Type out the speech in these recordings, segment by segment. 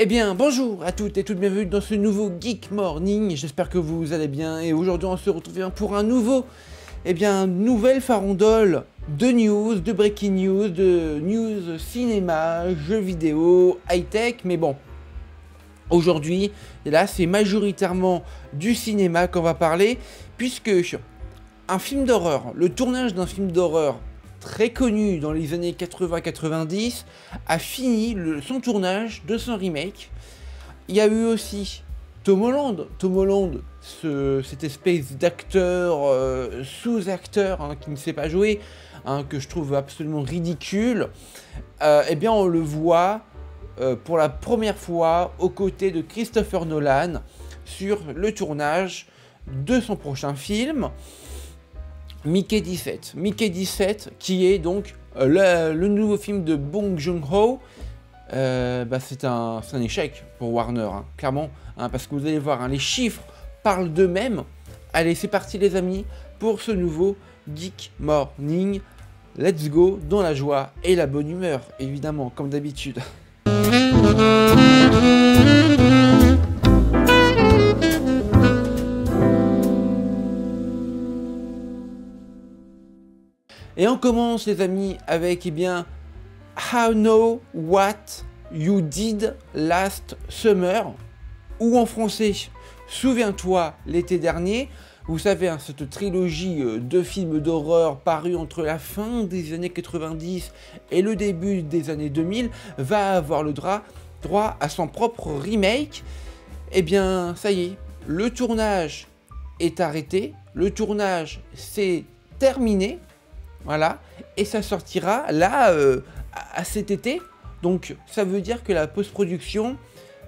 Eh bien, bonjour à toutes et toutes, bienvenue dans ce nouveau Geek Morning, j'espère que vous allez bien, et aujourd'hui on se retrouve pour un nouveau, nouvelle farandole de news, de breaking news, de news cinéma, jeux vidéo, high-tech, mais bon, aujourd'hui, là c'est majoritairement du cinéma qu'on va parler, puisque un film d'horreur, le tournage d'un film d'horreur très connu dans les années 80-90, a fini son tournage de son remake. Il y a eu aussi Tom Holland, cette espèce d'acteur, sous-acteur qui ne sait pas jouer, que je trouve absolument ridicule. Eh bien on le voit pour la première fois aux côtés de Christopher Nolan sur le tournage de son prochain film. Mickey 17, qui est donc le nouveau film de Bong Joon-ho. C'est un échec pour Warner, clairement, parce que vous allez voir, les chiffres parlent d'eux-mêmes. Allez, c'est parti les amis, pour ce nouveau Geek Morning. Let's go, dans la joie et la bonne humeur, évidemment, comme d'habitude. Et on commence les amis avec How Know What You Did Last Summer, ou en français Souviens-toi l'été dernier. Vous savez, cette trilogie de films d'horreur parus entre la fin des années 90 et le début des années 2000 va avoir le droit à son propre remake. Eh bien ça y est, le tournage est arrêté, le tournage s'est terminé. Voilà, et ça sortira là à cet été. Donc ça veut dire que la post-production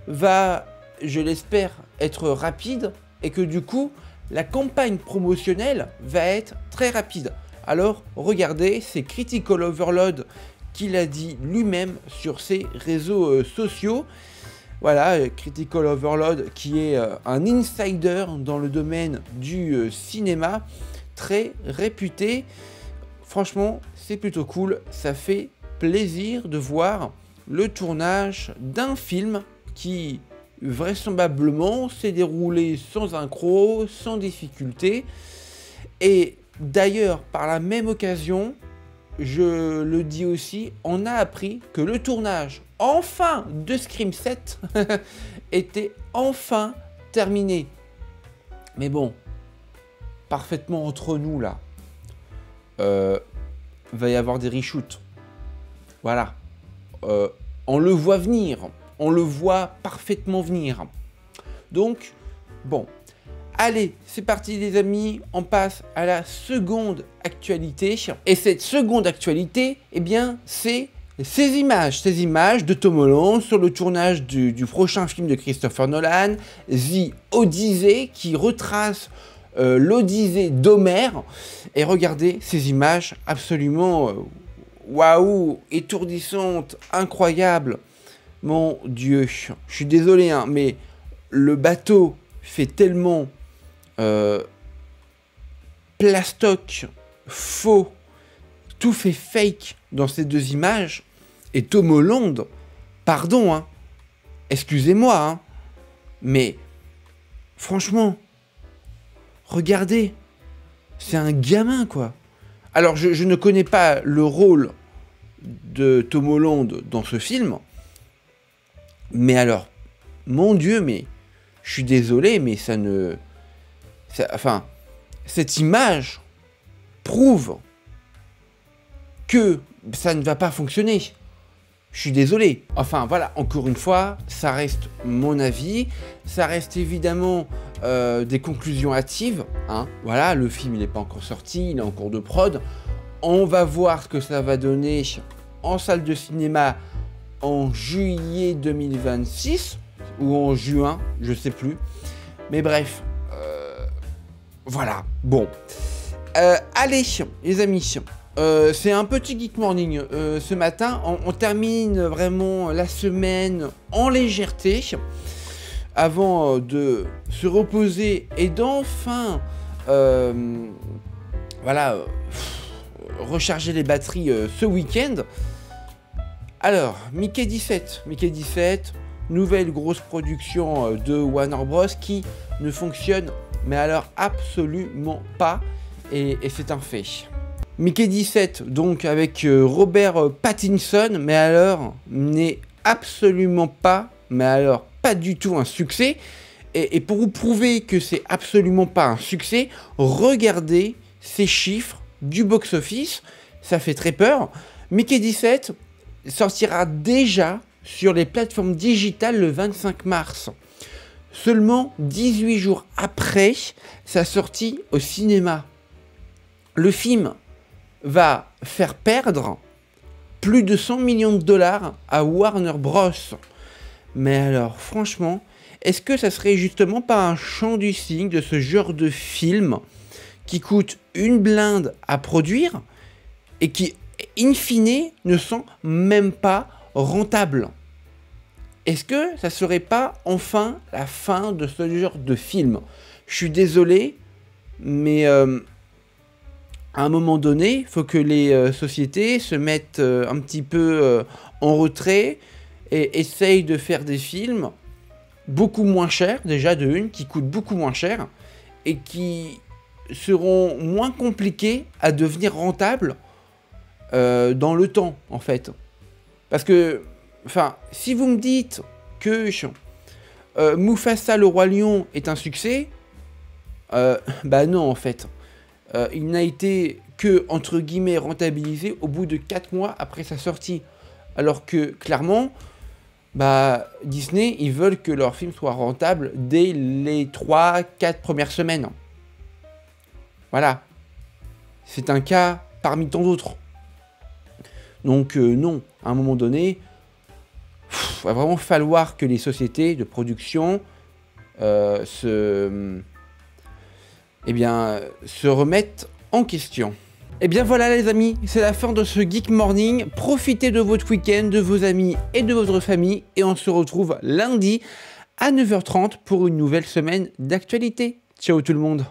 va, je l'espère, être rapide et que du coup la campagne promotionnelle va être très rapide. Alors regardez, c'est Critical Overload qui l'a dit lui-même sur ses réseaux sociaux. Voilà, Critical Overload qui est un insider dans le domaine du cinéma, très réputé. Franchement, c'est plutôt cool, ça fait plaisir de voir le tournage d'un film qui vraisemblablement s'est déroulé sans accroc, sans difficulté. Et d'ailleurs, par la même occasion, je le dis aussi, on a appris que le tournage, enfin, de Scream 7 était enfin terminé. Mais bon, parfaitement entre nous là. Va y avoir des reshoots. Voilà. On le voit venir. On le voit parfaitement venir. Donc, bon. Allez, c'est parti les amis. On passe à la seconde actualité. Et cette seconde actualité, c'est ces images de Tom Holland sur le tournage du prochain film de Christopher Nolan, The Odyssey, qui retrace l'Odyssée d'Homère. Et regardez ces images absolument waouh, étourdissantes, incroyables. Mon Dieu, je suis désolé, mais le bateau fait tellement plastoc, faux, tout fait fake dans ces deux images. Et Tom Holland, pardon, excusez-moi, mais franchement, regardez, c'est un gamin, quoi. Alors, je ne connais pas le rôle de Tom Holland dans ce film, mais alors, mon Dieu, mais je suis désolé, mais cette image prouve que ça ne va pas fonctionner. Je suis désolé. Enfin voilà, encore une fois, ça reste mon avis, ça reste évidemment des conclusions hâtives. Voilà, le film il n'est pas encore sorti, il est en cours de prod. On va voir ce que ça va donner en salle de cinéma en juillet 2026 ou en juin, je sais plus. Mais bref, voilà. Bon, allez les amis. C'est un petit Geek Morning ce matin. On termine vraiment la semaine en légèreté avant de se reposer et d'enfin recharger les batteries ce week-end. Alors, Mickey 17, nouvelle grosse production de Warner Bros qui ne fonctionne mais alors absolument pas, et c'est un fait. Mickey 17, donc avec Robert Pattinson, mais alors n'est absolument pas, mais alors pas du tout un succès. Et pour vous prouver que c'est absolument pas un succès, regardez ces chiffres du box-office, ça fait très peur. Mickey 17 sortira déjà sur les plateformes digitales le 25 mars. Seulement 18 jours après sa sortie au cinéma. Le film va faire perdre plus de 100 millions de dollars à Warner Bros. Mais alors, franchement, est-ce que ça serait justement pas un chant du cygne de ce genre de film qui coûte une blinde à produire et qui, in fine, ne sont même pas rentables? Est-ce que ça serait pas enfin la fin de ce genre de film? Je suis désolé, mais à un moment donné, il faut que les sociétés se mettent un petit peu en retrait et essayent de faire des films beaucoup moins chers, déjà de une, qui coûtent beaucoup moins cher et qui seront moins compliqués à devenir rentables dans le temps, en fait. Parce que, enfin, si vous me dites que Mufasa le Roi Lion est un succès, bah non, en fait. Il n'a été que, entre guillemets, rentabilisé au bout de 4 mois après sa sortie. Alors que, clairement, bah, Disney, ils veulent que leur film soit rentable dès les 3-4 premières semaines. Voilà. C'est un cas parmi tant d'autres. Donc non, à un moment donné, il va vraiment falloir que les sociétés de production se remettent en question. Et bien voilà les amis, c'est la fin de ce Geek Morning. Profitez de votre week-end, de vos amis et de votre famille. Et on se retrouve lundi à 9h30 pour une nouvelle semaine d'actualité. Ciao tout le monde.